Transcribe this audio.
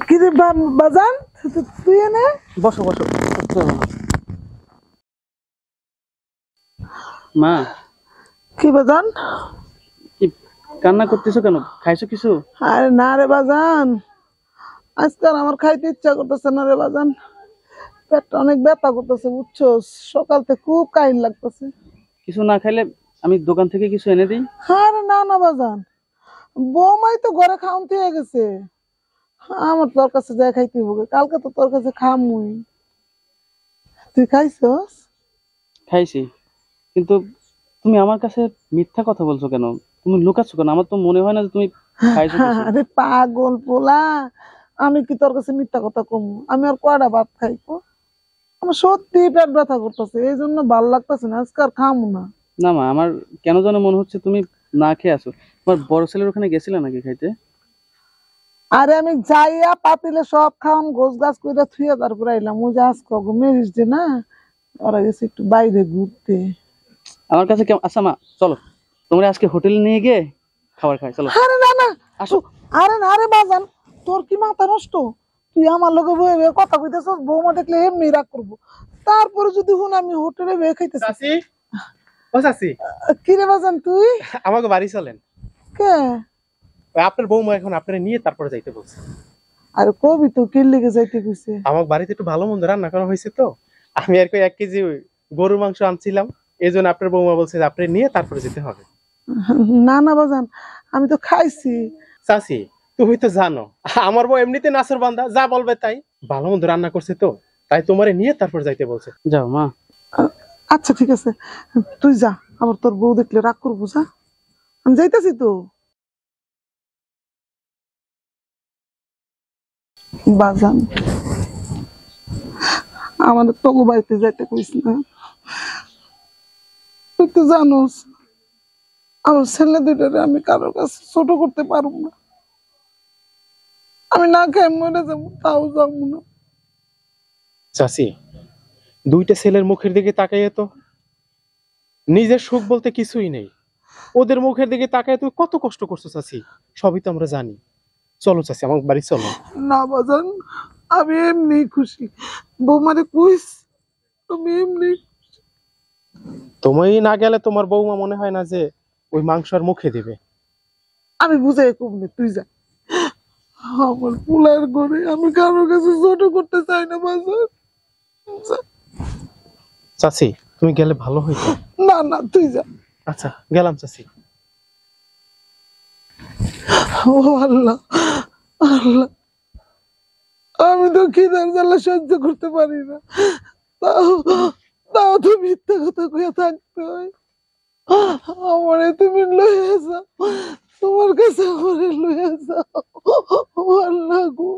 কি রে বাজান, তুই এনে বসো বসো। মা, কি বাজান? কি কান্না করতেছো কেন? খাইছো কিছু? আরে না রে বাজান, আজকাল আমার খাইতে ইচ্ছা করতেছে না রে বাজান। পেটটা অনেক ব্যথা করতেছে বুঝছো, সকাল থেকে খুব কাহিল লাগতেছে। কিছু না খাইলে আমি দোকান থেকে কিছু এনে দিই। আরে না না বাজান, বৌমাই তো ঘরে খাওন হয়ে গেছে। আমার তোর কাছে যাই খাইতে হবে, কালকে তো তোর কাছে খামুই। তুই খাইছস? খাইছি, কিন্তু তুমি আমার কাছে মিথ্যা কথা বলছো কেন? তুমি লুকাচ্ছ কেন? আমার তো মনে হয় না যে তুমি খাইছো কিছু। আরে পাগল পোলা, আমি কি তোর কাছে মিথ্যা কথা কমু? আমি আর কয়টা ভাত খাইবো? আমার সত্যি পেট ব্যথা করতেছে, এই জন্য ভাল লাগতেছে না, আজকে আর খামু না। না মা, আমার কেন যেন মনে হচ্ছে তুমি না খেয়ে আছো। তোমার বড় ছেলের ওখানে গেছিলে নাকি খাইতে? আরে আমি যাইয়া পাতিলে সব খাওয়ান গোছ গাছ করে থুয়ে তারপরে আইলাম। ওই যে আজকে মেরিস যে না, ওরা গেছে একটু বাইরে ঘুরতে। আমার কাছে কেমন? আচ্ছা মা, চলো তোমরা আজকে হোটেলে নিয়ে গিয়ে খাবার খাই, চলো। আরে না না, আসো। আরে না রে বাজান, তোর কি মাথা নষ্ট? তুই আমার লগে বয়ে বয়ে কথা কইতেছস, বৌমা দেখলে এমনি রাগ করবো। তারপরে যদি হুন আমি হোটেলে বয়ে খাইতেছি। চাচি, ও চাচি, কি রে বাজান তুই? আমাকে বাড়ি চলেন। কে? ওই আপনার বৌমা এখন আপনারা নিয়ে তারপরে যাইতে বলছে। আরে কবি তো কি লেগে যাইতে কইছে? আমার বাড়িতে একটু ভালো মন্দ রান্না করা হয়েছে তো, আমি আর কি 1 কেজি গরুর মাংস আনছিলাম। এই জন্য আপনার বৌমা বলছে যে আপনি নিয়ে তারপরে যেতে হবে। না না বাজান, আমি তো খাইছি। চাচি, তুমি তো জানো আমার বউ এমনিতে নাচের বান্দা, যা বলবে তাই। ভালো মন্দ রান্না করছে তো, তাই তোমারে নিয়ে তারপর যাইতে বলছে। যাও মা। আচ্ছা ঠিক আছে, তুই যা, আবার তোর বউ দেখলে রাগ করবো, যা। আমি যাইতাছি তো। বাজান, আমাদের তবু বাড়িতে যাইতে কইস না। তুই তো জানোস আমার ছেলে দুইটারে আমি কারোর কাছে ছোট করতে পারবো না। আমি না খাই মরে যাবো, তাও যাবো না। চাচি, দুইটা ছেলের মুখের দিকে তাকাইয়ে তো নিজের সুখ বলতে কিছুই নেই। ওদের মুখের দিকে তাকায় তুমি কত কষ্ট করছো চাচি, সবই তো আমরা জানি। চলো চাচি, আমার বাড়ি চলো। না বাজান, আমি এমনি খুশি। বৌমারে কইস আমি এমনি। তুমি না গেলে তোমার বৌমা মনে হয় না যে ওই মাংস আর মুখে দিবে। আমি বুঝাই কমনি, তুই যা। আমার ফুলার ঘরে আমি কারোর কাছে ছোট করতে চাই না বাজান। যা। চাচি, তুমি গেলে ভালো হইতো। না না তুই যা। আচ্ছা, গেলাম চাচি। ও আল্লাহ, আল্লাহ, আমি তো খিদার জ্বালা সহ্য করতে পারি না, তাও তাও তো মিথ্যা কথা কইয়া থাকতে হয়। আমারে তুমি লইয়া যাও, তোমার কাছে আমারে লইয়া যাও। ও আল্লাহ গো।